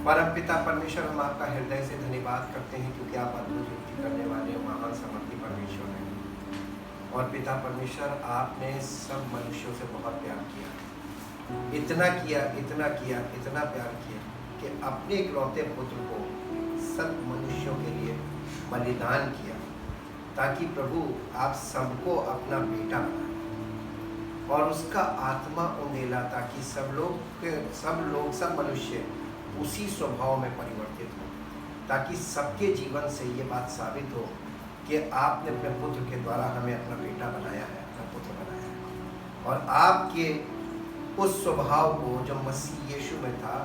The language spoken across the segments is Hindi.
परमपिता परमेश्वर, हम आपका हृदय से धन्यवाद करते हैं क्योंकि आप अद्भुत युक्ति करने वाले महान समर्थी परमेश्वर हैं। और पिता परमेश्वर, आपने सब मनुष्यों से बहुत प्यार किया, इतना किया, इतना किया, इतना प्यार किया कि अपने इकलौते पुत्र को सब मनुष्यों के लिए बलिदान किया, ताकि प्रभु आप सबको अपना बेटा बनाए और उसका आत्मा उंडेला, ताकि सब मनुष्य उसी स्वभाव में परिवर्तित हो, ताकि सबके जीवन से ये बात साबित हो कि आपने अपने पुत्र के द्वारा हमें अपना बेटा बनाया है, अपना पुत्र बनाया है। और आपके उस स्वभाव को जो मसीह यीशु में था,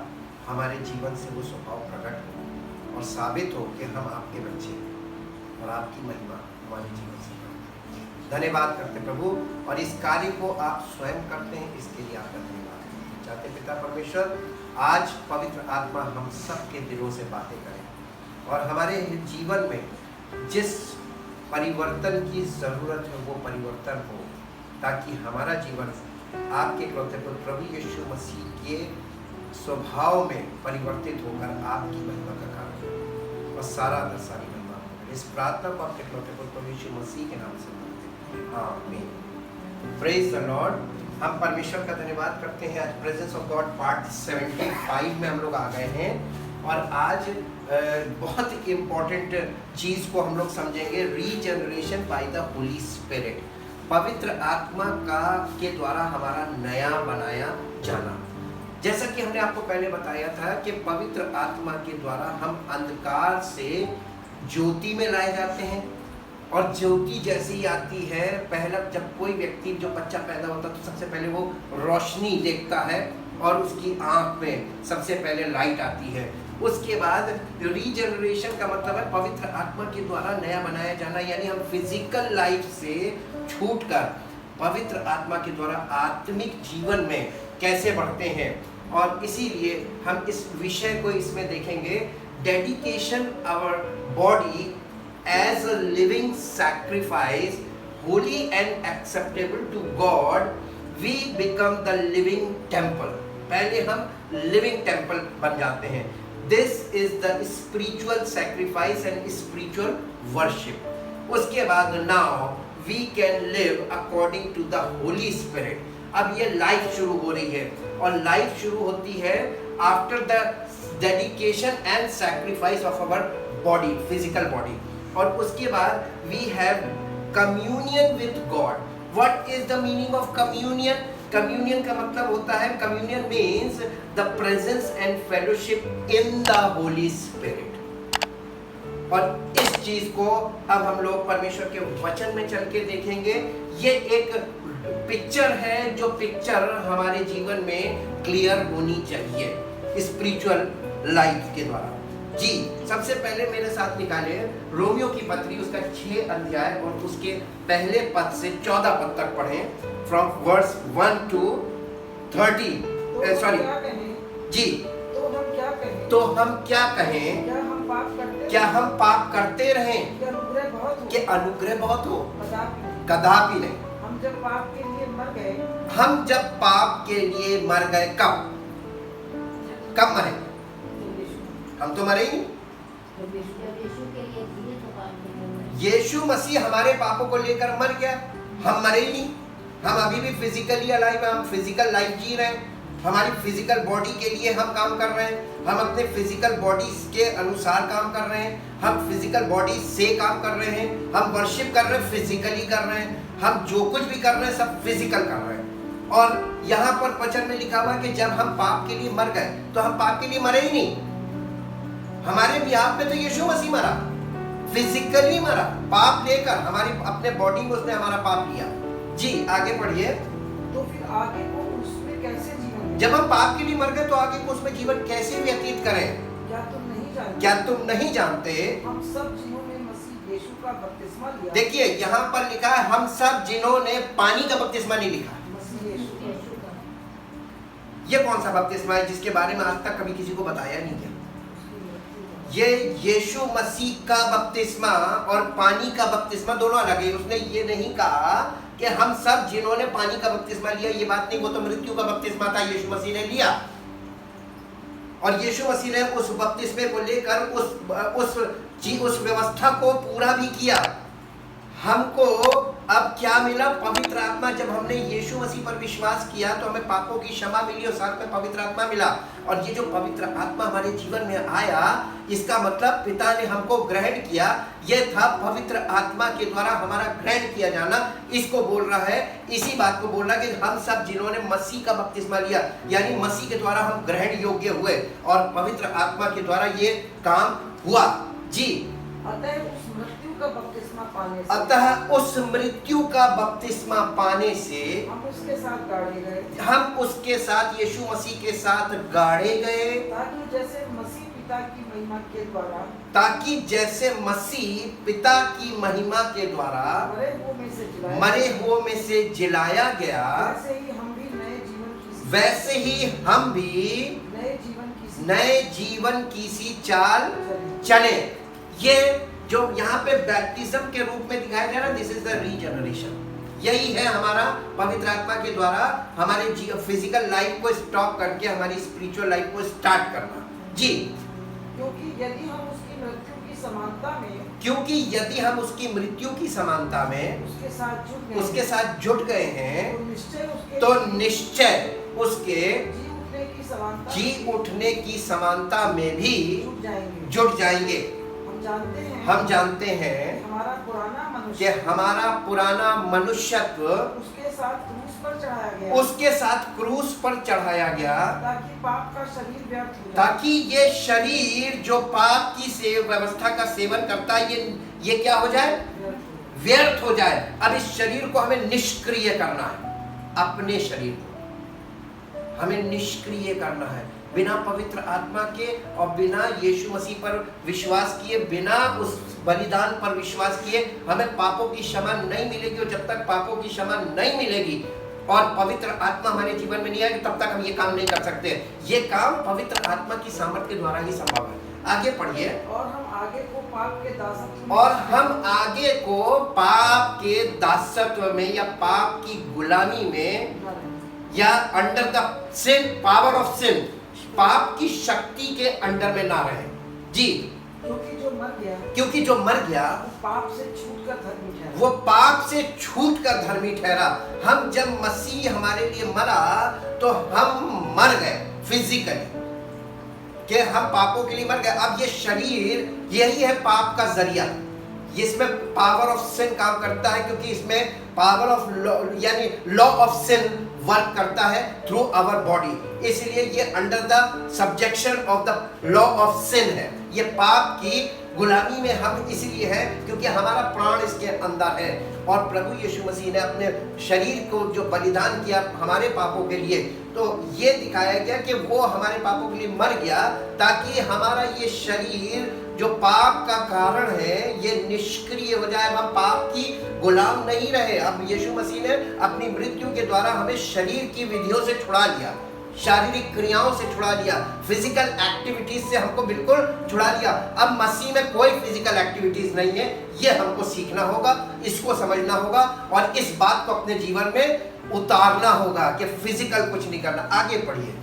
हमारे जीवन से वो स्वभाव प्रकट हो और साबित हो कि हम आपके बच्चे हैं और आपकी महिमा हमारे जीवन से हो। धन्यवाद करते प्रभु, और इस कार्य को आप स्वयं करते हैं, इसके लिए आपका धन्यवाद चाहते पिता परमेश्वर। आज पवित्र आत्मा हम सबके दिलों से बातें करें और हमारे जीवन में जिस परिवर्तन की ज़रूरत है वो परिवर्तन हो, ताकि हमारा जीवन आपके इकलौते पुत्र प्रभु यीशु मसीह के स्वभाव में परिवर्तित होकर आपकी महिमा का कारण हो और सारा आदर सारी महिमा हो। इस प्रार्थना को आपके इकलौते पुत्र प्रभु यीशु मसीह के नाम से मांगते हैं, आमीन। Praise the Lord. हम परमेश्वर का धन्यवाद करते हैं। आज प्रेजेंस ऑफ गॉड पार्ट 75 में हम लोग आ गए हैं और आज बहुत इम्पॉर्टेंट चीज़ को हम लोग समझेंगे, regeneration by the holy spirit, पवित्र आत्मा का के द्वारा हमारा नया बनाया जाना। जैसा कि हमने आपको पहले बताया था कि पवित्र आत्मा के द्वारा हम अंधकार से ज्योति में लाए जाते हैं, और ज्योति जैसे ही आती है, पहला जब कोई व्यक्ति जो बच्चा पैदा होता है तो सबसे पहले वो रोशनी देखता है और उसकी आंख में सबसे पहले लाइट आती है। उसके बाद रीजनरेशन का मतलब है पवित्र आत्मा के द्वारा नया बनाया जाना, यानी हम फिजिकल लाइफ से छूटकर पवित्र आत्मा के द्वारा आत्मिक जीवन में कैसे बढ़ते हैं। और इसीलिए हम इस विषय को इसमें देखेंगे, dedication our body as a living sacrifice, holy and acceptable to God, we become the living temple. पहले हम living temple बन जाते हैं। This is the spiritual sacrifice and spiritual worship. उसके बाद now we can live according to the Holy Spirit. अब ये लाइफ शुरू हो रही है, और लाइफ शुरू होती है after the dedication and sacrifice of our body, physical body. और उसके बाद we have communion with God. What is the meaning of communion? Communion का मतलब होता है, communion means the presence and fellowship in the Holy Spirit. और इस चीज को अब हम लोग परमेश्वर के वचन में चल के देखेंगे। ये एक पिक्चर है, जो पिक्चर हमारे जीवन में क्लियर होनी चाहिए स्पिरिचुअल लाइफ के द्वारा। जी, सबसे पहले मेरे साथ निकाले रोमियो की पत्री, उसका 6 अध्याय और उसके पहले पद से 14 पद तक पढ़ें, फ्रॉम वर्स 1 to 30। जी, तो हम क्या कहें? क्या हम पाप करते रहें कि अनुग्रह बहुत हो? कदापि नहीं। हम जब पाप के लिए मर गए, कब मरे? हम तो मरे ही नहीं। यीशु मसीह हमारे पापों को लेकर मर गया, हम मरे ही नहीं। हम अभी भी फिजिकली अलाइव हैं, हम फिजिकल लाइफ जी रहे हैं, हमारी फिजिकल बॉडी के लिए हम काम कर रहे हैं, हम अपने फिजिकल बॉडी के अनुसार काम कर रहे हैं, हम फिजिकल बॉडी से काम कर रहे हैं, हम वर्शिप कर रहे हैं, फिजिकली कर रहे हैं, हम जो कुछ भी कर रहे हैं सब फिजिकल कर रहे हैं। और यहाँ पर वचन में लिखा हुआ कि जब हम पाप के लिए मर गए तो हम पाप के लिए मरे ही नहीं। हमारे बिहाफ पे तो यीशु मसीह मरा, फिजिकली मरा, पाप लेकर हमारी अपने बॉडी में उसने हमारा पाप लिया। जी, आगे पढ़िए। तो फिर आगे को उसमें कैसे जीवन? जब हम पाप के लिए मर गए तो आगे को उसमें जीवन कैसे व्यतीत करें? क्या तुम नहीं जानते हम सब जिन्होंने मसीह यीशु का बपतिस्मा लिया। देखिए, यहाँ पर लिखा है हम सब जिन्होंने, पानी का बपतिस्मा नहीं लिखा। मसीह यीशु का। ये कौन सा बपतिस्मा है जिसके बारे में आज तक कभी किसी को बताया नहीं गया? ये यीशु मसीह का बपतिस्मा और पानी का बपतिस्मा दोनों अलग है। उसने ये नहीं कहा कि हम सब जिन्होंने पानी का बपतिस्मा लिया, ये बात नहीं, वो तो मृत्यु का बपतिस्मा था, यीशु मसीह ने लिया। और यीशु मसीह ने उस बपतिस्मे को लेकर उस व्यवस्था को पूरा भी किया। हमको अब क्या मिला? पवित्र आत्मा। जब हमने यीशु मसीह पर विश्वास किया तो हमें पापों की क्षमा मिली और साथ में पवित्र आत्मा मिला। और ये जो पवित्र आत्मा हमारे जीवन में आया, इसका मतलब पिता ने हमको ग्रहण किया। यह था पवित्र आत्मा के द्वारा हमारा ग्रहण किया जाना। इसको बोल रहा है, इसी बात को बोल रहा है कि हम सब जिन्होंने मसीह का बपतिस्मा लिया, यानी मसीह के द्वारा हम ग्रहण योग्य हुए और पवित्र आत्मा के द्वारा ये काम हुआ। जी, अतः उस मृत्यु का बपतिस्मा पाने से हम उसके साथ गाड़े गए। हम उसके साथ यीशु मसीह के साथ गाड़े गए, ताकि जैसे मसीह पिता की महिमा के द्वारा के द्वारा मरे हुओं में से जिलाया गया, वैसे ही हम भी नए जीवन की सी चाल चले। ये जो यहाँ पे बैप्टिज्म के रूप में दिखाया गया ना, दिस इज द रीजनरेशन। यही है हमारा पवित्र आत्मा के द्वारा हमारे फिजिकल लाइफ को स्टॉप करके हमारी स्पिरिचुअल लाइफ को स्टार्ट करना। जी, क्योंकि यदि हम उसकी मृत्यु की समानता में उसके साथ जुट गए हैं, तो निश्चय उसके जी उठने की समानता में भी जुट जाएंगे। हम जानते हैं कि हमारा पुराना मनुष्यत्व उसके साथ क्रूस पर चढ़ाया गया, ताकि पाप का शरीर व्यर्थ हो जाए। ताकि ये शरीर जो पाप की व्यवस्था का सेवन करता है, ये क्या हो जाए? व्यर्थ हो जाए। अब इस शरीर को हमें निष्क्रिय करना है। अपने शरीर को हमें निष्क्रिय करना है। बिना पवित्र आत्मा के और बिना यीशु मसीह पर विश्वास किए, बिना उस बलिदान पर विश्वास किए हमें पापों की क्षमा नहीं मिलेगी। और जब तक पापों की क्षमा नहीं मिलेगी और पवित्र आत्मा हमारे जीवन में नहीं आएगी, तब तक हम ये काम नहीं कर सकते। ये काम पवित्र आत्मा की सामर्थ्य के द्वारा ही संभव है। आगे पढ़िए। और हम आगे को पाप के दासत्व में या पाप की गुलामी में या under the sin, power of sin, पाप की शक्ति के अंडर में ना रहे। जी, क्योंकि जो मर गया वो पाप से छूटकर धर्मी ठहरा। हम जब मसीह हमारे लिए मरा तो हम मर गए फिजिकली, कि हम पापों के लिए मर गए। अब ये शरीर यही है पाप का जरिया। इसमें पावर ऑफ सिन काम करता है, क्योंकि इसमें पावर ऑफ लॉ यानी लॉ ऑफ सिन वर्क करता है थ्रू आवर बॉडी। इसलिए ये under the subjection of the law of sin है। ये पाप की गुलामी में हम इसलिए हैं क्योंकि हमारा प्राण इसके अंदर है। और प्रभु यीशु मसीह ने अपने शरीर को जो बलिदान किया हमारे पापों के लिए, तो ये दिखाया गया कि वो हमारे पापों के लिए मर गया, ताकि हमारा ये शरीर जो पाप का कारण है ये निष्क्रिय हो जाए। हम पाप की गुलाम नहीं रहे। अब यीशु मसीह ने अपनी मृत्यु के द्वारा हमें शरीर की विधियों से छुड़ा लिया, शारीरिक क्रियाओं से छुड़ा लिया, फिजिकल एक्टिविटीज से हमको बिल्कुल छुड़ा लिया। अब मसीह में कोई फिजिकल एक्टिविटीज नहीं है। ये हमको सीखना होगा, इसको समझना होगा और इस बात को अपने जीवन में उतारना होगा कि फिजिकल कुछ नहीं करना। आगे पढ़िए।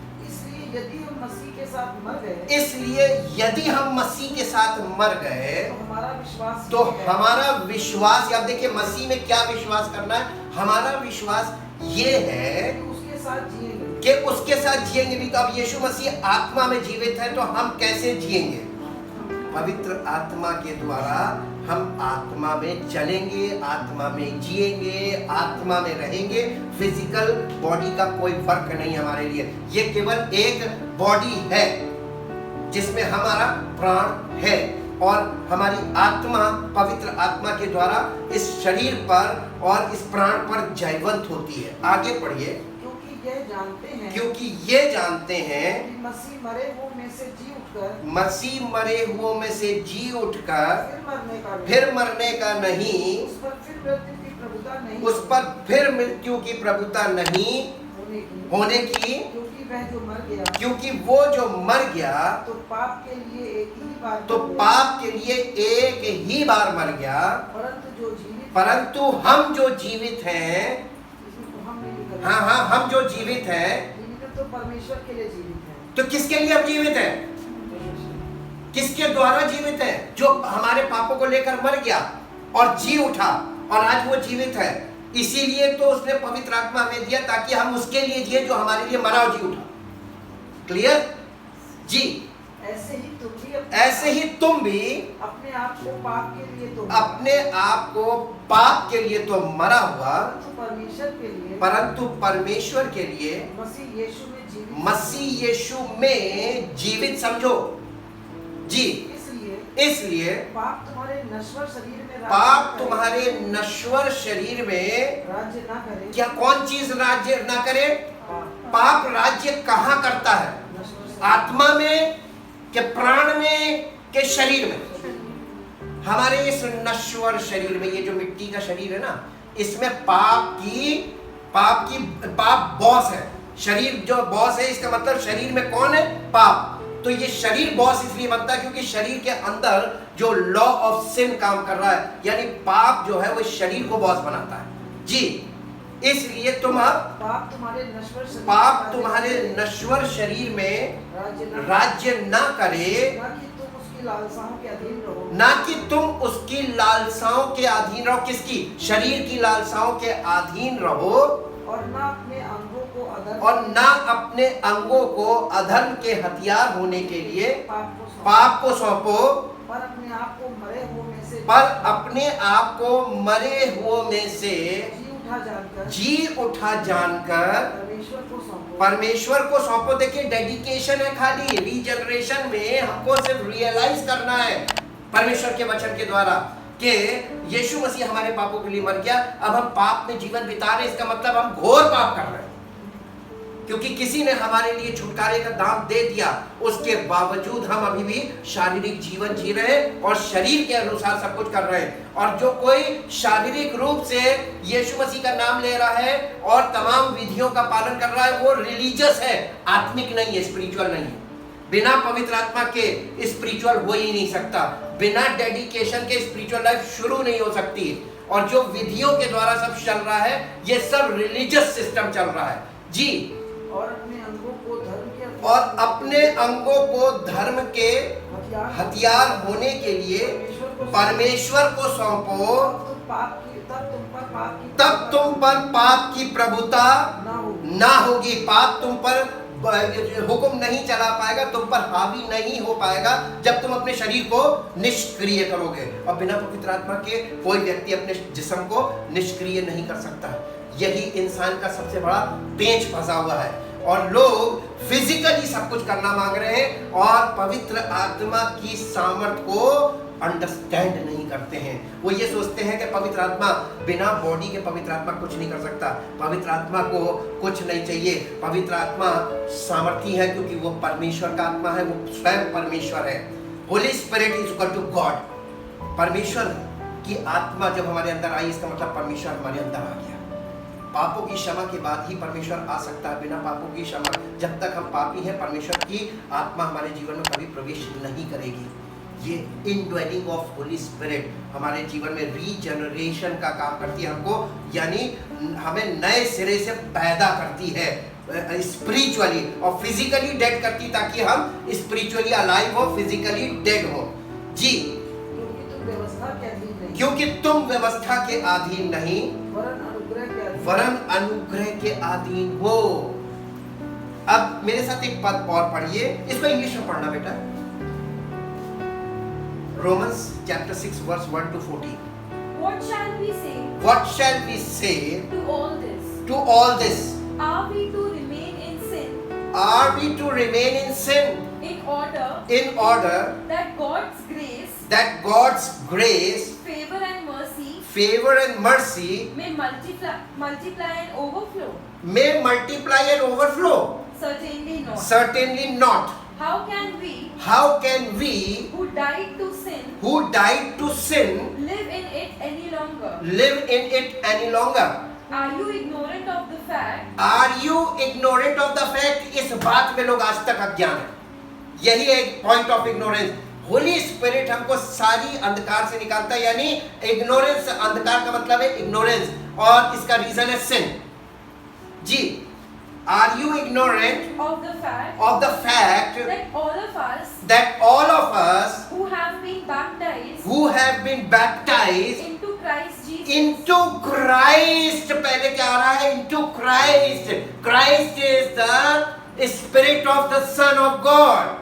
इसलिए यदि हम मसीह के साथ मर गए तो हमारा विश्वास, अब देखिए मसीह में क्या विश्वास करना है। हमारा विश्वास ये है कि उसके साथ जिएंगे भी। तो अब यीशु मसीह आत्मा में जीवित है, तो हम कैसे जिएंगे? पवित्र आत्मा के द्वारा हम आत्मा में चलेंगे, आत्मा में जिएंगे, आत्मा में रहेंगे। फिजिकल बॉडी का कोई फर्क नहीं हमारे लिए। ये केवल एक बॉडी है जिसमें हमारा प्राण है और हमारी आत्मा पवित्र आत्मा के द्वारा इस शरीर पर और इस प्राण पर जयवंत होती है। आगे पढ़िए। क्योंकि ये जानते हैं कि मसीह मरे हुओं में से जी उठकर फिर मरने का नहीं, उस पर फिर मृत्यु की प्रभुता नहीं होने की, क्योंकि वो जो मर गया तो पाप के लिए एक ही बार मर गया। परंतु हम जो जीवित हैं, हम जो जीवित हैं तो परमेश्वर के लिए जीवित हैं। तो किसके लिए अब जीवित है? किसके द्वारा जीवित है? जो हमारे पापों को लेकर मर गया और जी उठा और आज वो जीवित है। इसीलिए तो उसने पवित्र आत्मा हमें दिया ताकि हम उसके लिए जिए जो हमारे लिए मरा और जी उठा। क्लियर जी? ऐसे ही तुम भी अपने आप को पाप के लिए तो अपने आप को पाप के लिए तो मरा हुआ, परंतु परमेश्वर के लिए मसीह यीशु में जीवित समझो जी। इसलिए पाप तुम्हारे नश्वर शरीर में राज्य ना करे। क्या कौन चीज राज्य ना करे? पाप राज्य कहाँ करता है? आत्मा में के प्राण में के शरीर में? हमारे इस नश्वर शरीर में, ये जो मिट्टी का शरीर है ना, इसमें पाप बॉस है। शरीर जो बॉस है, इसका मतलब शरीर में कौन है? पाप। तो ये शरीर बॉस इसलिए बनता है क्योंकि शरीर के अंदर जो लॉ ऑफ सिन काम कर रहा है, यानी पाप जो है वो शरीर को बॉस बनाता है जी। इसलिए पाप तुम्हारे नश्वर शरीर में राज्य ना करे, ना कि तुम उसकी लालसाओं के अधीन रहो। किसकी? शरीर की लालसाओं के अधीन रहो, और ना अपने अंगों को अधर्म के हथियार होने के लिए पाप को सौंपो, पर अपने आप को मरे हुए में से जी उठा जानकर परमेश्वर को सौंपो। देखिए, डेडिकेशन है। खाली रीजनरेशन में हमको सिर्फ रियलाइज करना है परमेश्वर के वचन के द्वारा कि यीशु मसीह हमारे पापों के लिए मर गया। अब हम पाप में जीवन बिता रहे हैं, इसका मतलब हम घोर पाप कर रहे हैं, क्योंकि किसी ने हमारे लिए छुटकारे का दाम दे दिया। उसके बावजूद हम अभी भी शारीरिक जीवन जी रहे हैं और शरीर के अनुसार सब कुछ कर रहे हैं। और जो कोई शारीरिक रूप से यीशु मसीह का नाम ले रहा है और तमाम विधियों का पालन कर रहा है, वो रिलीजियस है, आत्मिक नहीं है, स्पिरिचुअल नहीं है। बिना पवित्र आत्मा के स्पिरिचुअल हो ही नहीं सकता। बिना डेडिकेशन के स्पिरिचुअल लाइफ शुरू नहीं हो सकती। और जो विधियों के द्वारा सब चल रहा है, ये सब रिलीजियस सिस्टम चल रहा है जी। और अपने अंगों को धर्म के हथियार होने के लिए परमेश्वर को सौंपो, तब तुम पर पाप की प्रभुता ना होगी। पाप तुम पर हुक्म नहीं चला पाएगा, तुम पर हावी नहीं हो पाएगा जब तुम अपने शरीर को निष्क्रिय करोगे। और बिना पवित्र आत्मा के कोई व्यक्ति अपने जिस्म को निष्क्रिय नहीं कर सकता। यही इंसान का सबसे बड़ा पेंच फंसा हुआ है। और लोग फिजिकली सब कुछ करना मांग रहे हैं और पवित्र आत्मा की सामर्थ को अंडरस्टैंड नहीं करते हैं। वो ये सोचते हैं कि पवित्र आत्मा, बिना बॉडी के पवित्र आत्मा कुछ नहीं कर सकता। पवित्र आत्मा को कुछ नहीं चाहिए। पवित्र आत्मा सामर्थी है क्योंकि वो परमेश्वर का आत्मा है, वो स्वयं परमेश्वर है। Holy spirit is equal to God. परमेश्वर की आत्मा जब हमारे अंदर आई, इसका मतलब परमेश्वर हमारे अंदर आ गया। पापों की क्षमा के बाद ही परमेश्वर आ सकता है। बिना पापों की क्षमा, जब तक हम पापी हैं, परमेश्वर की आत्मा हमारे जीवन में कभी प्रवेश नहीं करेगी। ये इनड्वेलिंग ऑफ होली स्पिरिट हमारे जीवन में रीजनरेशन का काम करती है हमको, यानी हमें नए सिरे से पैदा करती है स्पिरिचुअली, और फिजिकली डेड करती ताकि हम स्पिरिचुअली अलाइव हो, फिजिकली डेड हो जी। क्योंकि तुम व्यवस्था के अधीन नहीं, वरन अनुग्रह के अधीन हो। अब मेरे साथ एक पद और पढ़िए, इसको इंग्लिश में पढ़ना बेटा। Romans chapter 6 verse 1 to 14. What shall we say? What shall we say to all this? To all this? Are we to remain in sin? Are we to remain in sin? In order that God's grace, favor and mercy may multiply and overflow? May multiply and overflow? Certainly not. How can we who died to sin live in it any longer? Are you ignorant of the fact? इस बात में लोग आज तक अज्ञान है। यही एक point of ignorance. Holi spirit हमको सारी अंधकार से निकालता है, यानी इग्नोरेंस, अंधकार का मतलब है इग्नोरेंस, और इसका रीजन है सिन जी। Are you ignorant of the fact that all of us who have been baptized into Christ Jesus into Christ, पहले क्या आ रहा है? Into Christ. Christ is the Spirit of the Son of God.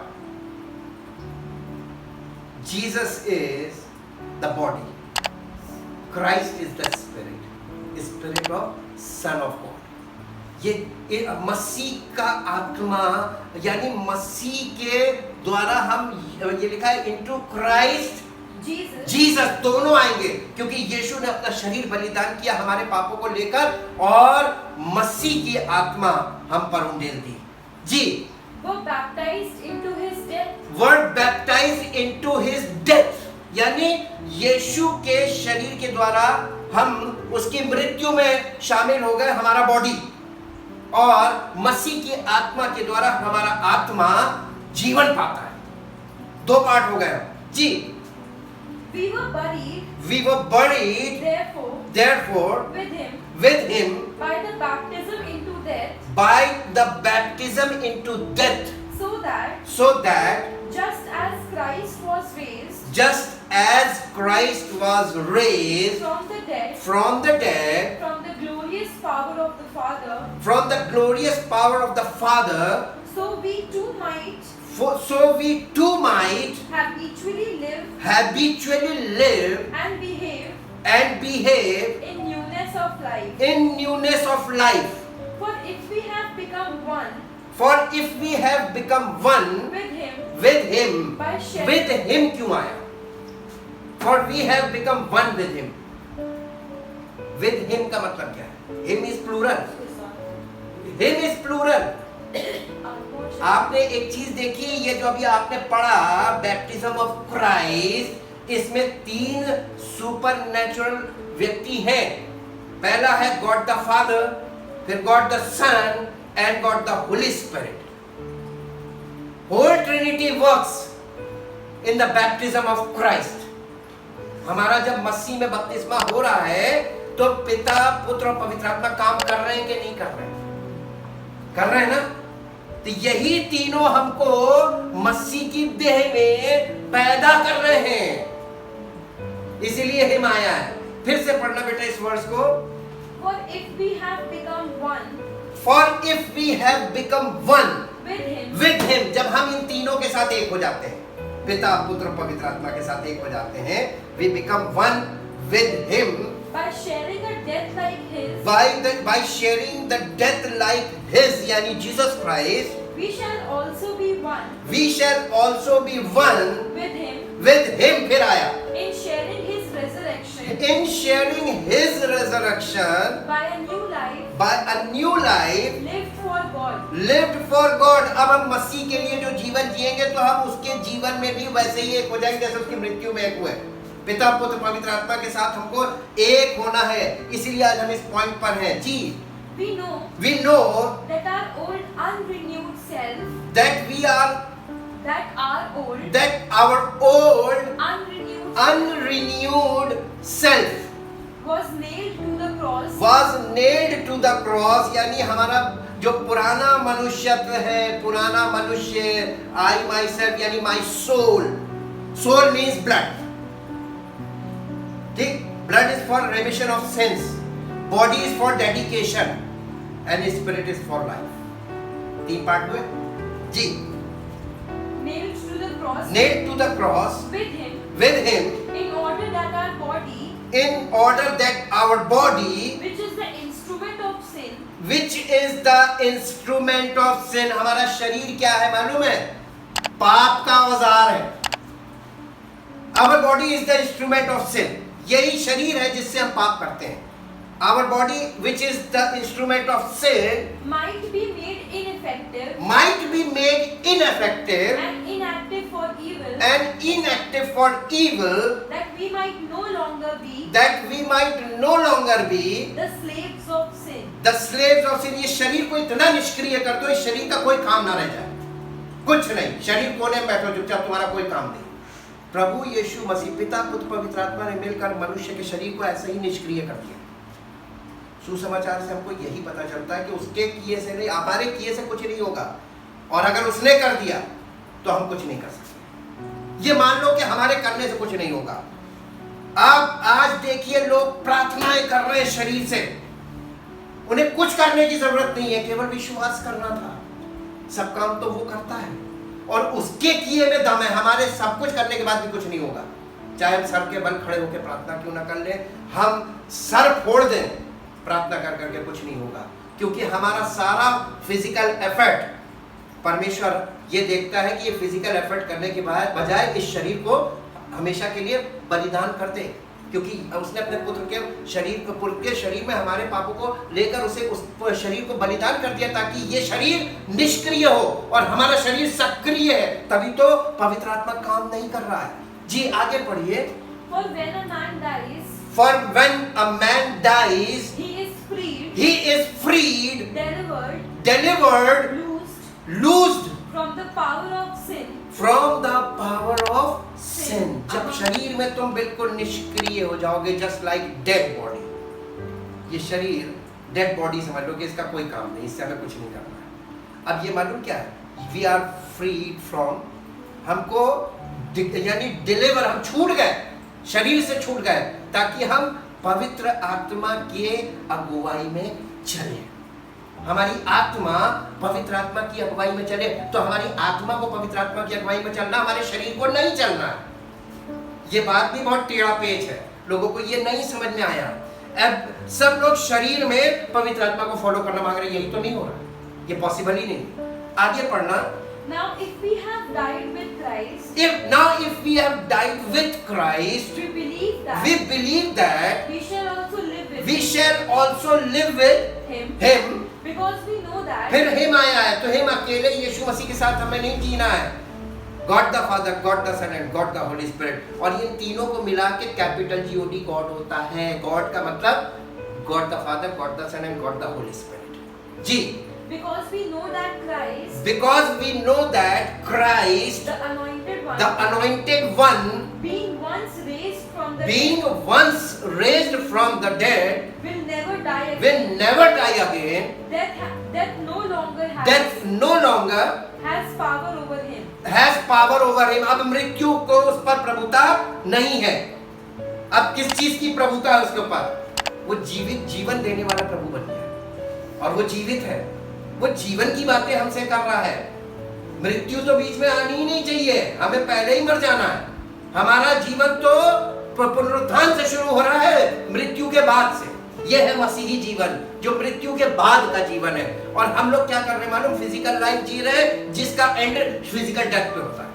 Jesus is the body. Christ is the Spirit. Spirit of Son of God. ये मसीह का आत्मा, यानी मसीह के द्वारा हम, ये लिखा है इनटू क्राइस्ट जीसस, दोनों आएंगे, क्योंकि यीशु ने अपना शरीर बलिदान किया हमारे पापों को लेकर, और मसीह की आत्मा हम पर उंडेल दी। जी, were baptized into his death. Were baptized into his death, यानी यीशु के शरीर के द्वारा हम उसकी मृत्यु में शामिल हो गए, हमारा बॉडी, और मसीह की आत्मा के द्वारा हमारा आत्मा जीवन पाता है। दो पार्ट हो गए। जी, we were buried therefore with him by the baptism into death, so that just as Christ was raised from the dead from the glorious power of the Father, so we too might habitually live and behave in newness of life. For if we have become one with him by sharing with him क्यों आया? For we have become one with him. With him का मतलब क्या है? Him is plural. Him is plural. आपने एक चीज देखी, ये जो अभी आपने पढ़ा बैप्टिज्म ऑफ क्राइस्ट, इसमें 3 सुपर नेचुरल व्यक्ति हैं। पहला है गॉड द फादर, फिर God the son and God the holy spirit. Whole trinity works in the baptism of Christ. हमारा जब मसीह में बपतिस्मा हो रहा है तो पिता, पुत्र और पवित्र आत्मा काम कर रहे हैं कि नहीं कर रहे हैं? कर रहे हैं ना? तो यही तीनों हमको मसीह की देह में पैदा कर रहे हैं, इसीलिए हिम आया है। फिर से पढ़ना बेटा इस वर्ष को। For if we have become one with him, जब हम इन तीनों के साथ एक हो जाते हैं, पिता, पुत्र, पवित्र आत्मा के साथ एक हो जाते हैं, we become one with him by sharing a death like his, by sharing the death like his, यानी Jesus Christ, we shall also be one with him फिर आया, in sharing his resurrection by a new life lived for God. अब हम मसीह के लिए जो जीवन जिएंगे तो हम उसके जीवन में भी वैसे ही एक हो जाएंगे जैसे उसकी मृत्यु में एक हुए। पिता, पुत्र, पवित्र आत्मा के साथ हमको एक होना है, इसीलिए आज हम इस पॉइंट पर हैं। जी, we know that our old unrenewed self was nailed to the cross, यानी हमारा जो पुराना मनुष्यत्व है, पुराना मनुष्य, I myself यानी my soul means blood। ठीक, blood is for remission of sins, body is for dedication and spirit is for life। 3 part हुए जी। nailed to the cross with him in order that our body which is the instrument of sin, हमारा शरीर क्या है मालूम है? पाप का औजार है। Our body is the instrument of sin, यही शरीर है जिससे हम पाप करते हैं। Our body, which is the instrument of sin, might be made ineffective and inactive for evil, that we might no longer be the slaves of sin. ये शरीर को इतना निष्क्रिय कर दो, इस शरीर का कोई काम ना रह जाए, कुछ नहीं। शरीर कोने में बैठो चुपचाप, तुम्हारा कोई काम नहीं। प्रभु यीशु मसीह, पिता, पुत्र, पवित्र आत्मा ने मिलकर मनुष्य के शरीर को ऐसे ही निष्क्रिय कर दिया। सुसमाचार से हमको यही पता चलता है कि उसके किए से नहीं, हमारे किए से कुछ नहीं होगा, और अगर उसने कर दिया तो हम कुछ नहीं कर सकते। ये मान लो कि हमारे करने से कुछ नहीं होगा। अब आज देखिए लोग प्रार्थनाएं कर रहे हैं शरीर से, उन्हें कुछ करने की जरूरत नहीं है, केवल विश्वास करना था, सब काम तो वो करता है और उसके किए में दम है। हमारे सब कुछ करने के बाद भी कुछ नहीं होगा, चाहे हम सर के बल खड़े होकर प्रार्थना क्यों ना कर लें, हम सर फोड़ दें, प्रार्थना कर करके कुछ नहीं होगा, क्योंकि हमारा सारा फिजिकल एफर्ट, परमेश्वर ये देखता है कि ये फिजिकल एफर्ट करने के बाद बजाय इस शरीर को हमेशा के लिए बलिदान कर दे, क्योंकि उसने अपने पुत्र के शरीर में हमारे पापों को लेकर उसे उस शरीर को बलिदान कर दिया, ताकि ये शरीर निष्क्रिय हो और हमारा शरीर सक्रिय है। तभी तो पवित्र आत्मा काम नहीं कर रहा है। जी आगे पढ़िए। For when a man dies, For when a man dies, he is freed, delivered, loosed from the power of sin. from the power of sin. जब शरीर में तुम बिल्कुल निष्क्रिय हो जाओगे, just like dead body, ये शरीर डेड बॉडी समझ लो कि इसका कोई काम नहीं, इससे हमें कुछ नहीं करना है। अब ये मालूम क्या है, वी आर फ्रीड फ्रॉम, हमको यानी डिलीवर, हम छूट गए, शरीर से छूट गए, ताकि हम पवित्र आत्मा के अगुवाई में चले। हमारी आत्मा पवित्र आत्मा की अगुवाई में चले, तो हमारी आत्मा को पवित्र आत्मा की अगुवाई में चलना, हमारे शरीर को नहीं चलना है। ये बात भी बहुत टेढ़ा पेच है, लोगों को ये नहीं समझ में आया। अब सब लोग शरीर में पवित्र आत्मा को फॉलो करना मांग रहे हैं, यही तो नहीं हो रहा, ये पॉसिबल ही नहीं। आगे पढ़ना। Now if we have died with Christ, if we have died with Christ, we believe that we shall also live with we shall also live with him, because we know that फिर हिम आया है, तो हिम अकेले यीशु मसीह के साथ हमें नहीं जीना है। God the father, God the son and God the holy spirit, और इन तीनों को मिला के कैपिटल GOD गॉड होता है। गॉड का मतलब God the father, God the son and God the holy spirit. जी, because we know that Christ, the anointed one, being once raised from the dead, will never die again. Death no longer has power over him. अब मृत्यु को उस पर प्रभुता नहीं है। अब किस चीज की प्रभुता है उसके ऊपर? वो जीवन देने वाला प्रभु बन गया, और वो जीवित है, वो जीवन की बातें हमसे कर रहा है। मृत्यु तो बीच में आनी ही नहीं चाहिए, हमें पहले ही मर जाना है। हमारा जीवन तो पुनरुत्थान से शुरू हो रहा है, मृत्यु के बाद से। यह है मसीही जीवन, जो मृत्यु के बाद का जीवन है। और हम लोग क्या कर रहे हैं मालूम? फिजिकल लाइफ जी रहे हैं, जिसका एंड फिजिकल डेथ पे होता है।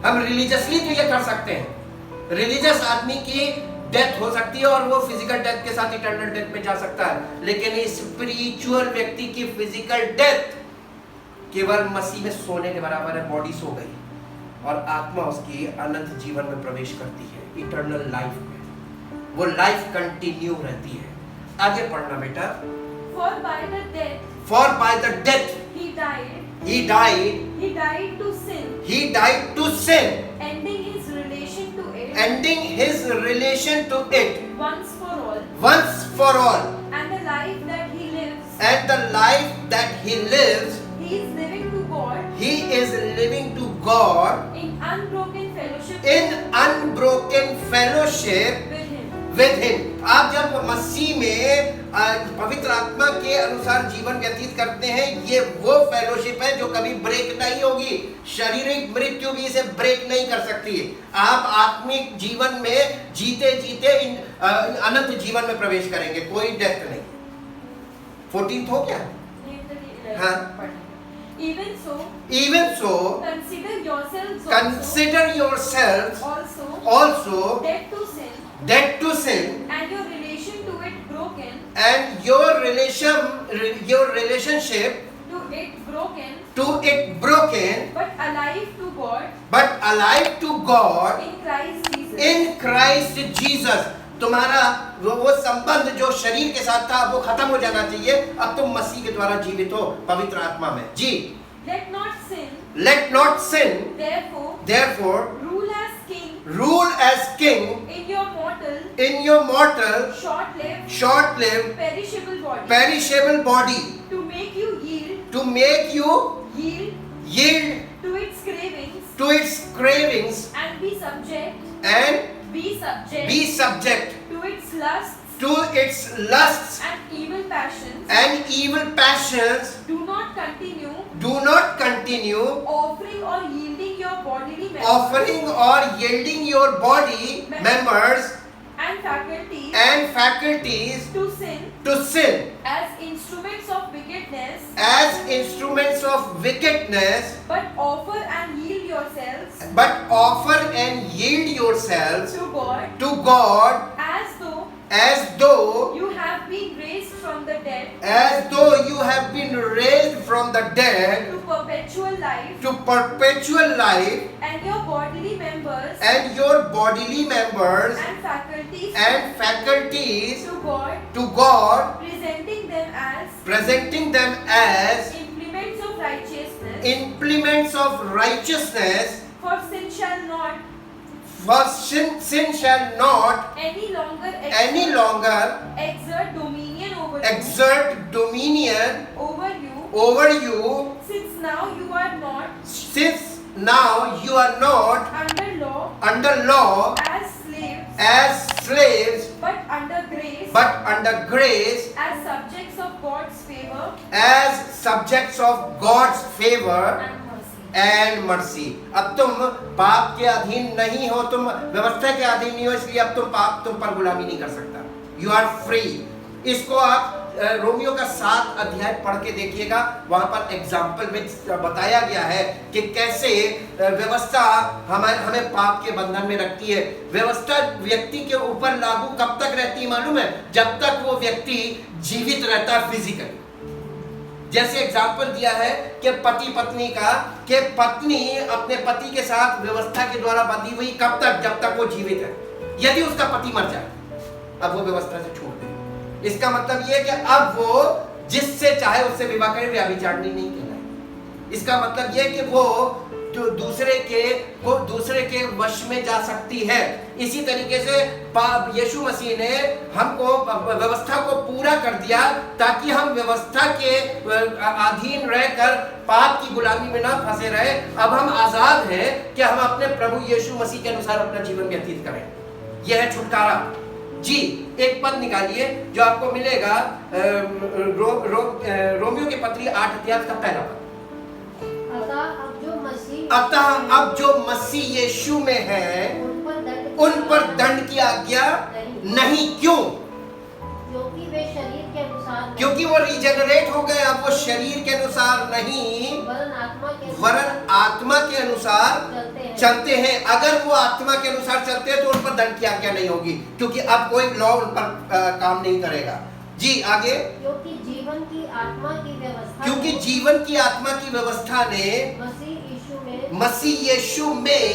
हम रिलीजियसली तो ये कर सकते हैं, रिलीजियस आदमी की डेथ हो सकती है और वो फिजिकल डेथ के साथ इटर्नल डेथ में जा सकता है, लेकिन स्पिरिचुअल व्यक्ति की फिजिकल डेथ केवल मसीह में सोने के बराबर है। बॉडी सो गई और आत्मा उसकी अनंत जीवन में प्रवेश करती है, इटर्नल लाइफ में। वो लाइफ कंटिन्यू रहती है। आगे पढ़ना बेटा। For by the death he died to sin, ending his relation to it once for all, and the life that he lives, he is living to God in unbroken fellowship with him. आप जब मसीह में पवित्र आत्मा के अनुसार जीवन व्यतीत करते हैं, ये वो फेलोशिप है जो कभी ब्रेक नहीं होगी। शारीरिक मृत्यु भी इसे ब्रेक नहीं कर सकती। आप आत्मिक जीवन में जीते जीते अनंत जीवन में प्रवेश करेंगे, कोई डेथ नहीं। 14 हो क्या? हाँ। Even so, consider yourselves also dead to sin, and your relation to it broken, and your relationship to it broken, but alive to God in Christ Jesus. तुम्हारा वो संबंध जो शरीर के साथ था वो खत्म हो जाना चाहिए। अब तुम मसीह के द्वारा जीवित हो पवित्र आत्मा में। जी। Let not sin, therefore, rule as king in your mortal, short-lived, short-lived, perishable body, perishable body, to make you yield, to make you yield to its cravings, to its cravings, and be subject, and be subject to its lusts to its lusts and evil passions. and evil passions. Do not continue Do not continue offering or yielding your bodily members offering or yielding your body members and faculties and faculties to sin as as instruments of wickedness, instruments of wickedness, but offer and yield yourselves but offer and yield yourselves to God as though you have been raised from the dead you have been raised from the dead to perpetual life, to perpetual life, and your bodily members and your bodily members and faculties to God, presenting them as implements implements of righteousness, for sin shall not any longer exert dominion over you, since now you are not under law as slaves, but under grace, as subjects of God's favor and mercy. अब तुम पाप के अधीन नहीं हो, तुम व्यवस्था के अधीन नहीं हो, इसलिए अब तुम पर गुलामी नहीं कर सकता. You are free. इसको आप रोमियो का 7 अध्याय पढ़ के देखिएगा. वहां पर एग्जाम्पल में बताया गया है कि कैसे व्यवस्था हमें पाप के बंधन में रखती है. व्यवस्था व्यक्ति के ऊपर लागू कब तक रहती है मालूम है? जब तक वो व्यक्ति जीवित रहता है फिजिकली. जैसे एग्जाम्पल दिया है कि पति पत्नी का, कि पत्नी अपने पति के साथ व्यवस्था के द्वारा बंधी हुई कब तक? जब तक वो जीवित है. यदि उसका पति मर जाए, अब वो व्यवस्था से छूट गई. इसका मतलब ये है कि अब वो जिससे चाहे उससे विवाह करे, व्यभिचारिणी नहीं कहलाए. इसका मतलब ये कि वो जो दूसरे के वश में जा सकती है. इसी तरीके से यीशु मसीह ने हमको व्यवस्था को पूरा कर दिया ताकि हम व्यवस्था के अधीन रहकर पाप की गुलामी में ना फंसे रहे. अब हम आजाद हैं कि हम अपने प्रभु यीशु मसीह के अनुसार अपना जीवन व्यतीत करें. यह है छुटकारा. जी, एक पद निकालिए जो आपको मिलेगा रोमियो के पत्री 8 अध्याय का पहला पद. अतः अब जो मसीह यीशु में है उन पर दंड की आज्ञा नहीं. क्यों? क्योंकि वे शरीर के अनुसार, क्योंकि वो रिजेनरेट हो गए. अब वो शरीर के अनुसार नहीं वरन आत्मा के अनुसार चलते हैं. अगर वो आत्मा के अनुसार चलते हैं तो उन पर दंड की आज्ञा नहीं होगी, क्योंकि अब कोई लॉ उन पर काम नहीं करेगा. जी आगे. क्योंकि जीवन की आत्मा की व्यवस्था ने मसीह यीशु में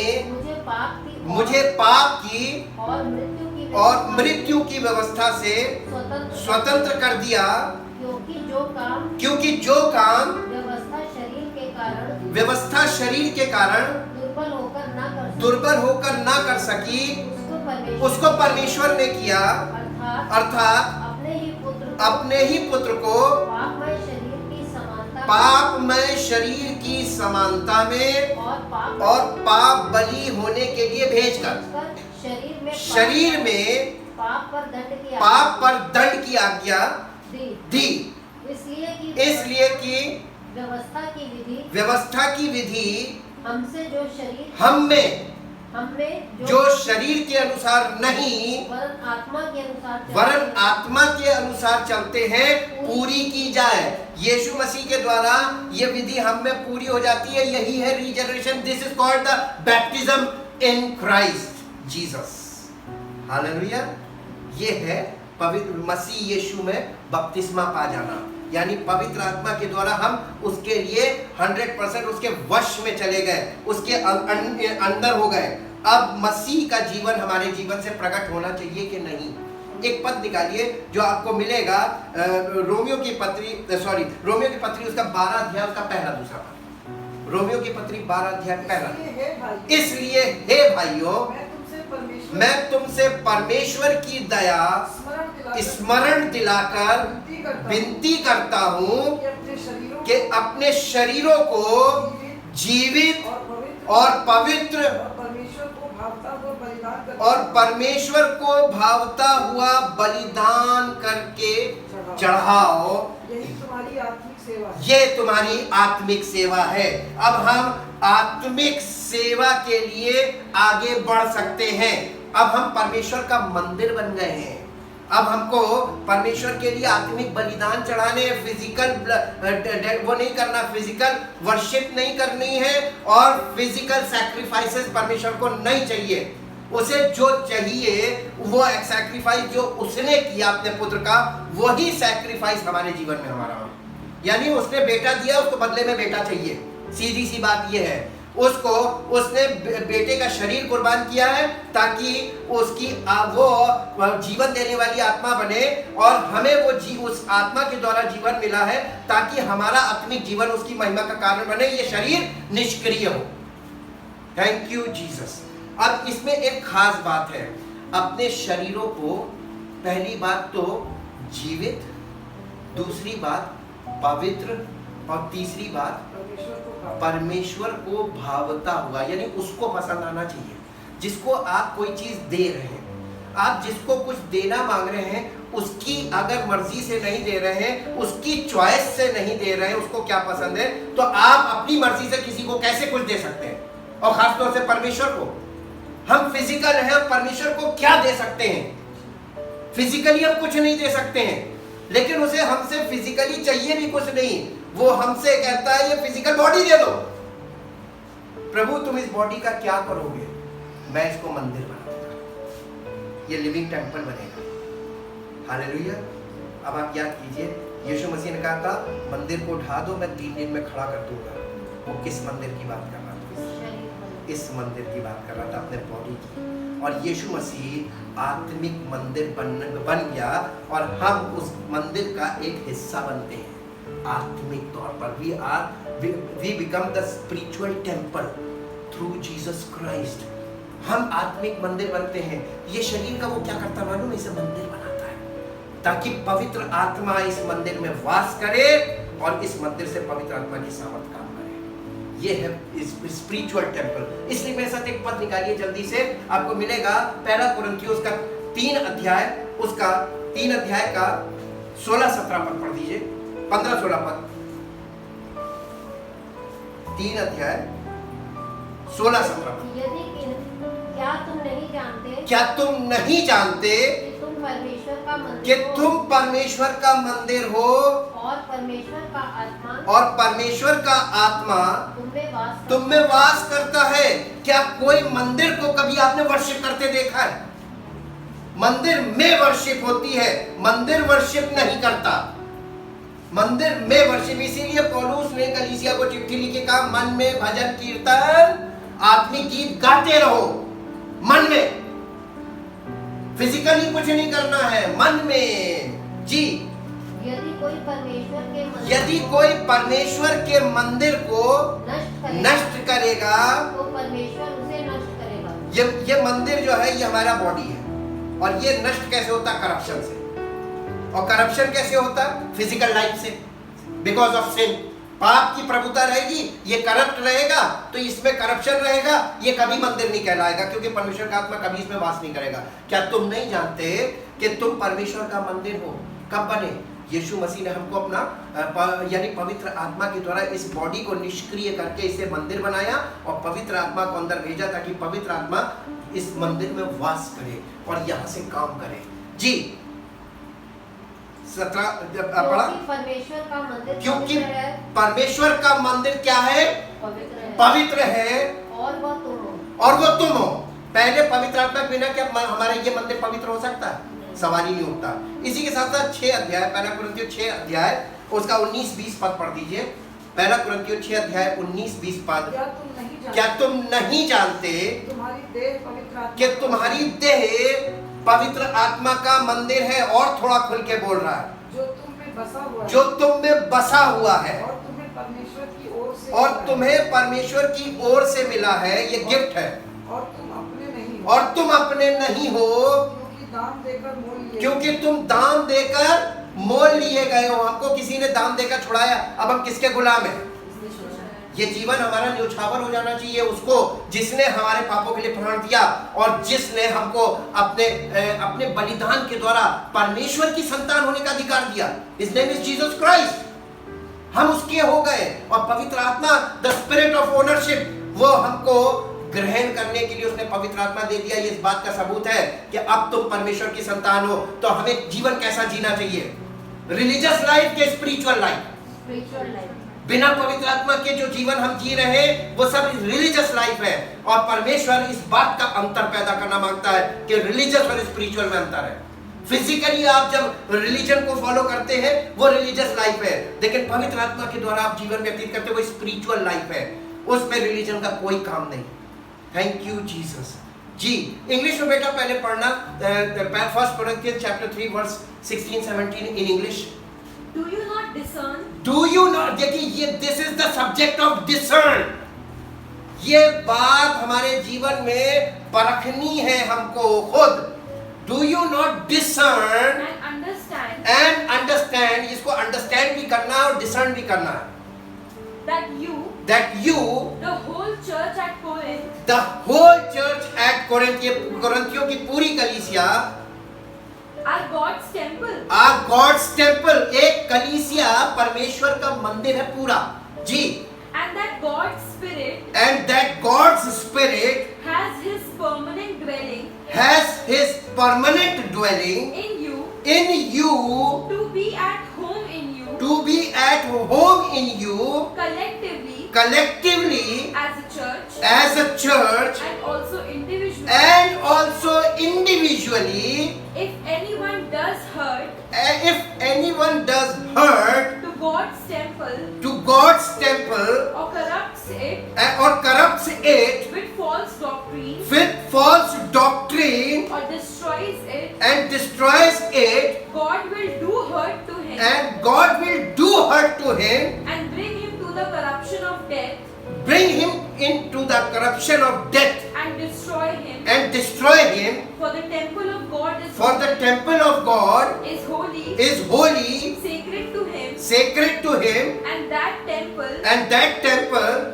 मुझे पाप की और मृत्यु की व्यवस्था से स्वतंत्र कर दिया. क्योंकि जो काम व्यवस्था शरीर के कारण दुर्बल होकर ना कर सकी, उसको परमेश्वर ने किया, अर्थात अपने ही पुत्र को पापमय शरीर की समानता में और पाप बलि होने के लिए भेजकर शरीर में पाप पर दंड की आज्ञा दी. इसलिए कि व्यवस्था की विधि हम में जो शरीर के अनुसार नहीं वरन आत्मा के अनुसार चलते हैं पूरी की जाए. यीशु मसीह के द्वारा ये विधि हम में पूरी हो जाती है. यही है regeneration. This is called the baptism in Christ Jesus. Hallelujah. ये है पवित्र मसीह यीशु में बपतिस्मा पा जाना, यानी पवित्र आत्मा के द्वारा हम उसके लिए 100% उसके वश में चले गए, उसके अंदर हो गए. अब मसीह का जीवन हमारे जीवन से प्रकट होना चाहिए कि नहीं. एक पद निकालिए जो आपको मिलेगा रोमियो की पत्री उसका 12 अध्याय उसका पहला दूसरा पद. रोमियो की पत्री 12 अध्याय पहला. इसलिए हे भाइयों परमेश्वर मैं तुमसे परमेश्वर की दया स्मरण दिलाकर विनती करता हूँ कि अपने शरीरों को जीवित और पवित्र और परमेश्वर को भावता हुआ बलिदान करके चढ़ाओ। यही तुम्हारी आत्मिक सेवा है। ये तुम्हारी आत्मिक सेवा है। अब हम आत्मिक सेवा के लिए आगे बढ़ सकते हैं। अब हम परमेश्वर का मंदिर बन गए हैं। अब हमको परमेश्वर के लिए आत्मिक बलिदान चढ़ाने, फिजिकल वो नहीं करना, फिजिकल वर्शिप नहीं करनी है और फिजिकल सैक्रिफाइसेस परमेश्वर को नहीं चाहिए। उसे जो चाहिए वो सैक्रिफाइस जो उसने किया अपने पुत्र का, वही सैक्रिफाइस हमारे जीवन में हमारा हो। यानी उसने बेटा दिया, उसको बदले में बेटा चाहिए। सीधी सी बात ये है, उसको उसने बेटे का शरीर कुर्बान किया है ताकि उसकी वो जीवन देने वाली आत्मा बने और हमें वो उस आत्मा के द्वारा जीवन मिला है ताकि हमारा आत्मिक जीवन उसकी महिमा का कारण बने, ये शरीर निष्क्रिय हो। Thank you Jesus. अब इसमें एक खास बात है, अपने शरीरों को पहली बात तो जीवित, दूसरी बात पवित्र और तीसरी बात परमेश्वर को भावता हुआ, यानी उसको पसंद आना चाहिए। जिसको आप कोई चीज दे रहे हैं, आप जिसको कुछ देना मांग रहे हैं, उसकी अगर मर्जी से नहीं दे रहे हैं, उसकी चॉइस से नहीं दे रहे हैं, उसको क्या पसंद है, तो आप अपनी मर्जी से किसी को कैसे कुछ दे सकते हैं? और खासतौर से परमेश्वर को। हम फिजिकल हैं, परमेश्वर को क्या दे सकते हैं? फिजिकली हम कुछ नहीं दे सकते हैं, लेकिन उसे हमसे फिजिकली चाहिए भी कुछ नहीं। वो हमसे कहता है ये फिजिकल बॉडी दे दो। प्रभु तुम इस बॉडी का क्या करोगे? मैं इसको मंदिर बना दूंगा, ये लिविंग टेंपल बनेगा। हालेलुया। अब आप याद कीजिए, यीशु मसीह ने कहा था मंदिर को ढा दो, मैं 3 दिन में खड़ा कर दूंगा। वो किस मंदिर की बात कर रहा था? इस मंदिर की बात कर रहा था, अपने बॉडी की। और यीशु मसीह आत्मिक मंदिर बन गया और हम उस मंदिर का एक हिस्सा बनते हैं आत्मिक तौर पर। we become the spiritual temple through Jesus Christ। हम आत्मिक मंदिर बनते हैं। ये शरीर का वो क्या करता मालूम, इसे मंदिर बनाता है ताकि पवित्र आत्मा इस मंदिर में वास करे और इस मंदिर से पवित्र आत्मा की सामर्थ काम करे। ये है स्पिरिचुअल टेम्पल। इसलिए मेरे साथ एक पद निकालिए जल्दी से, आपको मिलेगा पहला कुरिन्थियों का 3 अध्याय, उसका 3 अध्याय का 16-17 पद पढ़ दीजिए, 15-16 पद। 3 अध्याय 16-17 पद। क्या तुम नहीं जानते, क्या तुम नहीं जानते कि तुम परमेश्वर का मंदिर कि हो, तुम परमेश्वर का मंदिर हो और परमेश्वर का आत्मा तुम में वास करता है। क्या कोई मंदिर को कभी आपने वर्शिप करते देखा है? मंदिर में वर्शिप होती है, मंदिर वर्शिप नहीं करता। मंदिर में वर्शिप, इसीलिए पौलुस ने कलीसिया को चिट्ठी लिखी, कहा मन में भजन कीर्तन आत्मिक गीत गाते रहो। मन में, फिजिकली कुछ नहीं करना है, मन में जी। यदि कोई परमेश्वर के मंदिर को नष्ट करेगा तो परमेश्वर उसे नष्ट करेगा। ये मंदिर जो है ये हमारा बॉडी है, और ये नष्ट कैसे होता है? करप्शन से। और करप्शन कैसे होता है? फिजिकल लाइफ से, बिकॉज ऑफ सिन। पाप की प्रभुता रहेगी, ये करप्ट रहेगा, तो इसमें करप्शन रहेगा, ये कभी मंदिर नहीं कहलाएगा, क्योंकि परमेश्वर का आत्मा कभी इसमें वास नहीं करेगा। क्या तुम नहीं जानते कि तुम परमेश्वर का मंदिर हो? कब बने? यीशु मसीह ने हमको अपना यानी पवित्र आत्मा के द्वारा इस बॉडी को निष्क्रिय करके इसे मंदिर बनाया और पवित्र आत्मा को अंदर भेजा ताकि पवित्र आत्मा इस मंदिर में वास करे और यहाँ से काम करे। जी 17 पढ़ा। परमेश्वर का मंदिर क्योंकि परमेश्वर का मंदिर क्या है? पवित्र है और वो तुम हो। पहले पवित्र आत्मा के बिना क्या हमारा ये मंदिर पवित्र हो सकता है? सवाल ही नहीं उठता। इसी के साथ साथ 6 अध्याय, पहला कुरिन्थियों 6 अध्याय उसका 19-20 पद पढ़ दीजिए। पहला कुरिन्थियों 6 अध्याय 19-20 पद। क्या तुम नहीं जानते कि तुम्हारी देह पवित्र आत्मा का मंदिर है? और थोड़ा खुल के बोल रहा है, जो तुम में बसा हुआ है और तुम्हें परमेश्वर की ओर से मिला है। ये गिफ्ट है। और तुम अपने नहीं और तुम अपने नहीं हो, क्योंकि दाम देकर मोल लिए। क्योंकि तुम दाम देकर मोल लिए गए हो। हमको किसी ने दाम देकर छुड़ाया, अब हम किसके गुलाम हैं? ये जीवन हमारा न्यौछावर हो जाना चाहिए उसको जिसने हमारे पापों के लिए प्राण दिया और जिसने हमको अपने बलिदान के द्वारा परमेश्वर की संतान होने का अधिकार दिया। His name is Jesus Christ। हम उसके हो गए और पवित्र आत्मा, द स्पिरिट ऑफ ओनरशिप, वो हमको ग्रहण करने के लिए उसने पवित्र आत्मा दे दिया। ये इस बात का सबूत है कि अब तुम परमेश्वर की संतान हो। तो हमें जीवन कैसा जीना चाहिए? रिलीजियस लाइफ के स्पिरिचुअल लाइफ। बिना पवित्र आत्मा के जो जीवन हम जी रहे हैं वो सब रिलीजियस लाइफ है। और परमेश्वर इस बात का अंतर पैदा करना मांगता है कि रिलीजियस और स्पिरिचुअल में अंतर है। फिजिकली आप जब रिलीजन को फॉलो करते हैं वो रिलीजियस लाइफ है, लेकिन पवित्र आत्मा के द्वारा आप जीवन व्यतीत करते हो वो स्पिरिचुअल लाइफ है। उसमें रिलीजन का कोई काम नहीं। Thank you Jesus. जी इंग्लिश में बेटा पहले पढ़ना, 1 Corinthians chapter 3 verse 16-17 in English। Do you not discern? Do you not, देखिए ये this is the subject of discern। ये बात हमारे जीवन में परखनी है हमको खुद। Do you not discern and understand, इसको understand भी करना है और discern भी करना है। That you, the whole church at Corinth, the whole church at Corinth, ये कोरिन्थियों की पूरी कलीसिया are God's temple। God's temple, एक कलीसिया परमेश्वर का मंदिर है पूरा। जी। And that God's spirit, And that God's spirit has his permanent dwelling, has his permanent dwelling in you, to be at home in you, collectively as a church, and also individually, if anyone does hurt to God's temple, or corrupts it with false doctrine or destroys it, and destroys it, God will do hurt to him, and God will do hurt to him, and bring him to the corruption of death, bring him into the corruption of death, and destroy him. For For the temple of God is holy, holy, sacred to him, and that temple,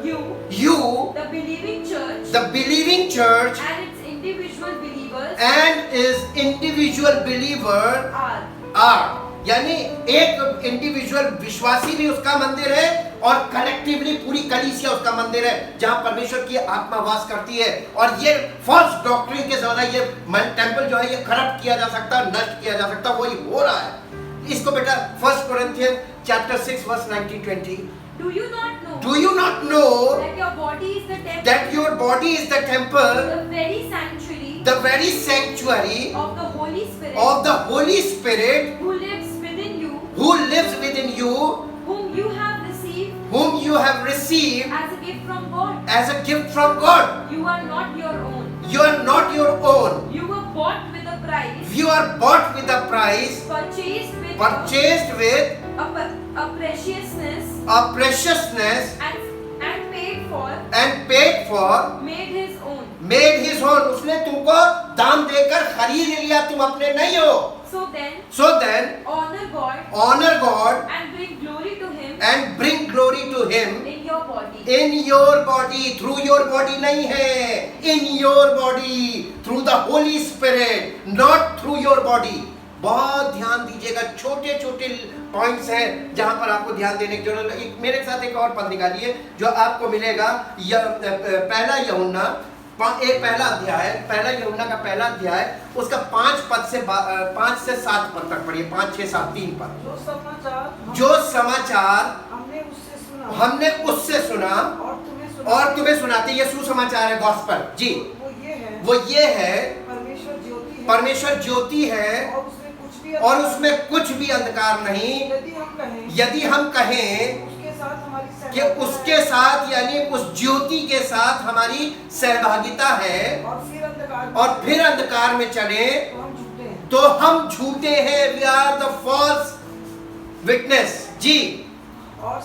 you, the believing church, and its individual believer are. यानी एक इंडिविजुअल विश्वासी भी उसका मंदिर है और कलेक्टिवली पूरी कलीसिया उसका मंदिर है जहां परमेश्वर की आत्मा वास करती है। और ये फॉल्स डॉक्ट्रिन के द्वारा ये टेंपल जो है ये करप्ट किया जा सकता है, नष्ट किया जा सकता है, वही हो रहा है। इसको बेटा 1 Corinthians chapter 6 verse 19-20। Do you not know that your body is the temple, that your body is the temple, the very sanctuary of the Holy Spirit, who lives within you, whom you have received as a gift from from God. God. You are not your own. You are not your own. You were bought with a price, You are bought with a price, purchased with a preciousness, and paid for, made his own. उसने तुमको दाम देकर खरीद लिया, तुम अपने नहीं हो। So then, honor God and bring glory to him and bring glory to him in your body. in your body, through your body नहीं है, in your body, through the Holy Spirit, not through your body। बहुत ध्यान दीजिएगा, छोटे छोटे पॉइंट्स हैं जहां पर आपको ध्यान देने की जरूरत है। मेरे साथ एक और पद निकालिए जो आपको मिलेगा, पहला यूहन्ना पहला पहला अध्याय उसका 5 से 7 पद तक पढ़िए, 5, 6, 7, 3 पद। जो समाचार हमने उससे सुना और तुम्हें सुनाते, ये सुसमाचार है, गॉस्पेल जी। वो ये है परमेश्वर ज्योति है और उसमें कुछ भी अंधकार नहीं। यदि हम कहें कि उसके साथ यानी उस ज्योति के साथ हमारी सहभागिता है और फिर अंधकार में चले तो हम झूठे हैं। We are the false witness जी, और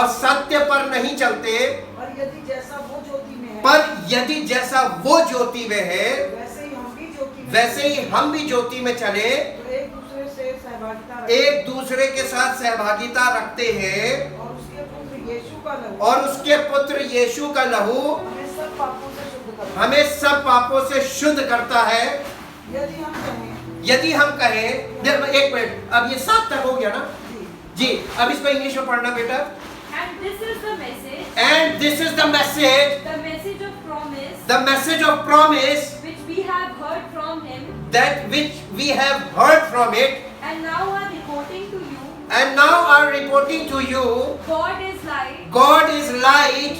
सत्य पर नहीं चलते। और यदि जैसा वो ज्योति में हैं, पर यदि जैसा वो ज्योति में है वैसे ही हम भी ज्योति में वैसे ही हम भी ज्योति में चले, तो एक दूसरे से सहभागिता रखें एक दूसरे के साथ सहभागिता रखते हैं, और उसके पुत्र यीशु का लहू और उसके पुत्र यीशु का लहू हमें सब पापों से शुद्ध करता है। हमें सब पापों से शुद्ध करता है। यदि हम कहें यदि हम कहें, एक मिनट, अब ये 7 तक हो गया ना जी, अब इसको इंग्लिश में पढ़ना बेटा। And this is the message, and this is the message, the message of promise, the message of promise which we have heard from him, that which we have heard from it and now are reporting to you. and now are reporting to you. God is light, God is light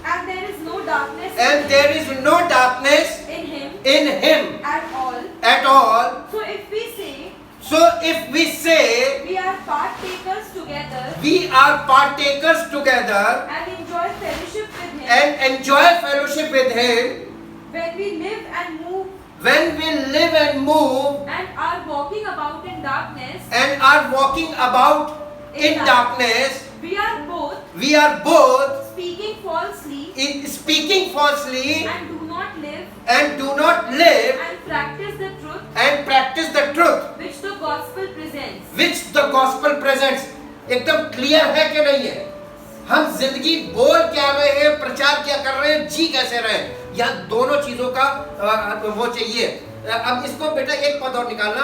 and there is no darkness and there is no darkness in him in him at all. at all. So if we say So if we say we are partakers together we are partakers together and enjoy fellowship with him, and enjoy fellowship with him, when we live and move when we live and move and are walking about in darkness, and are walking about in darkness, we are both speaking falsely speaking falsely and do not live and practice the truth which the gospel presents. which the gospel presents. एकदम क्लियर है कि नहीं है? हम जिंदगी बोल क्या रहे हैं, प्रचार क्या कर रहे हैं, जी कैसे रहे हैं, या दोनों चीजों का वो चाहिए। अब इसको बेटा एक पद और निकालना,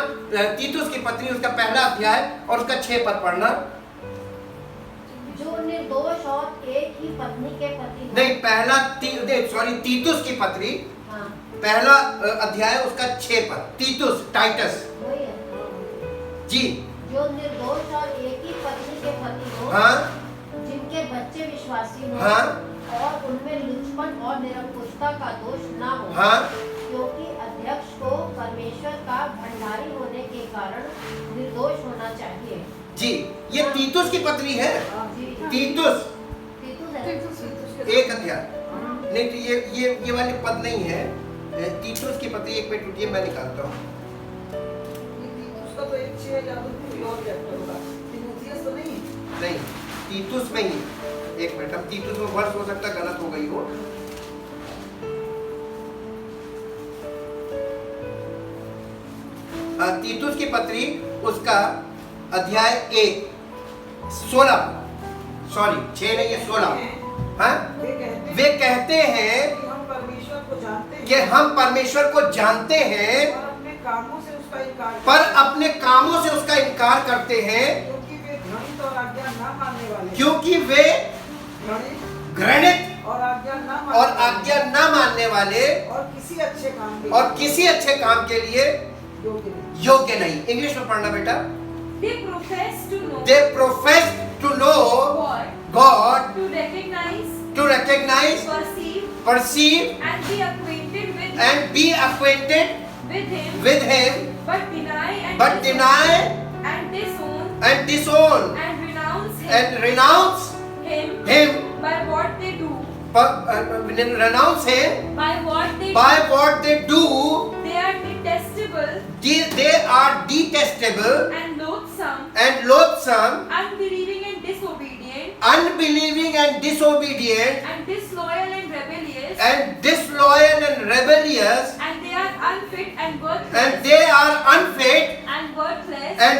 तीतुस की पत्री उसका पहला अध्याय और उसका 6 पद पढ़ना। जो निर्दोष और एक ही पत्नी के पति हो। नहीं, पहला तीतुस की पत्री हाँ, पहला अध्याय उसका 6 पद। तीतुस, टाइटस वही है। जी, जो निर्दोष और एक ही पत्नी के पति हो, हाँ जिनके बच्चे विश्वासी हो, हाँ और उनमें लुचपन और निरंकुशता का दोष ना हो, हाँ क्योंकि अध्यक्ष को परमेश्वर का भंडारी होने के कारण निर्दोष होना चाहिए। जी, ये तीतुस की पत्री है। जी, तीतुस तीतुस है। एक अध्याय, नहीं तो ये वाली पद नहीं है। तीतुस की पत्री, एक मिनट रुकिए, मैं निकालता हूँ। उसका तो एक 6 या तो कोई और चैप्टर होगा, तीमुथियुस तो नहीं। नहीं, तीतुस में ही, एक मिनट, अब तीतुस में वर्ष हो सकता गलत हो गई हो। तीतुस की पत्री उसका अध्याय 1 16, सॉरी 6 नहीं है 16। हाँ, वे कहते हैं कि हम परमेश्वर को जानते हैं, कि हम परमेश्वर को जानते हैं, और अपने कामों से उसका इनकार पर अपने कामों से उसका इनकार करते हैं, क्योंकि वे घृणित और आज्ञा ना मानने वाले, क्योंकि वे घृणित और आज्ञा ना मानने वाले और किसी अच्छे काम के लिए योग्य नहीं। इंग्लिश में पढ़ना बेटा। They profess to know They profess to know God, to recognize, perceive, and be acquainted with Him, but deny and disown and renounce Him by what they do. Renounce Him By what they do. They are detestable They are detestable and and loathsome, unbelieving and disobedient, and disloyal and rebellious, and they are unfit and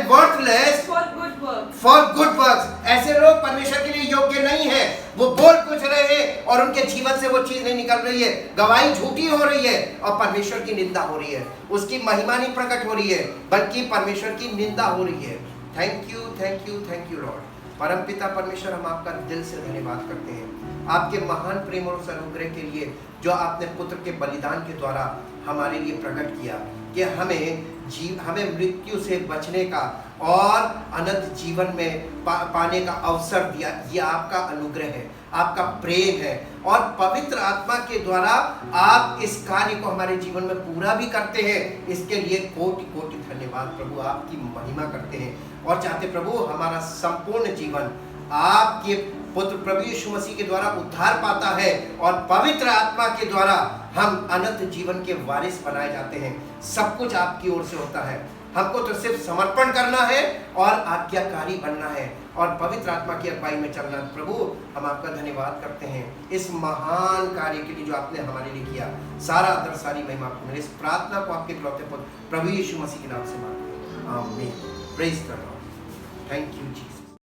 worthless for good works. ऐसे लोग परमेश्वर के लिए योग्य नहीं है। वो बोल कुछ रहे हैं और उनके जीवन से वो चीज नहीं निकल रही है, गवाही झूठी हो रही है और परमेश्वर की निंदा हो रही है, उसकी महिमा नहीं प्रकट हो रही है, बल्कि परमेश्वर की निंदा हो रही है। Thank you Lord. परमपिता परमेश्वर, हम आपका दिल से धन्यवाद करते हैं आपके महान प्रेम और उस अनुग्रह के लिए जो आपने पुत्र के बलिदान के द्वारा हमारे लिए प्रकट किया कि हमें मृत्यु से बचने का और अनंत जीवन में पाने का अवसर दिया। ये आपका अनुग्रह है, आपका प्रेम है, और पवित्र आत्मा के द्वारा आप इस कार्य को हमारे जीवन में पूरा भी करते हैं। इसके लिए कोटि कोटि धन्यवाद प्रभु, आपकी महिमा करते हैं और चाहते प्रभु हमारा संपूर्ण जीवन आपके पुत्र प्रभु यीशु मसीह के द्वारा उद्धार पाता है और पवित्र आत्मा के द्वारा हम अनंत जीवन के वारिस बनाए जाते हैं। सब कुछ आपकी ओर से होता है, हमको तो सिर्फ समर्पण करना है और आज्ञाकारी बनना है और पवित्र आत्मा की अगुवाई में चलना। प्रभु हम आपका धन्यवाद करते हैं इस महान कार्य के लिए जो आपने हमारे लिए किया। सारा आदर सारी महिमा आपको मिले। इस प्रार्थना को आपके इकलौते पुत्र प्रभु यीशु मसीह के नाम से मांगते हैं, आमीन। Praise the Lord. Thank you Jesus.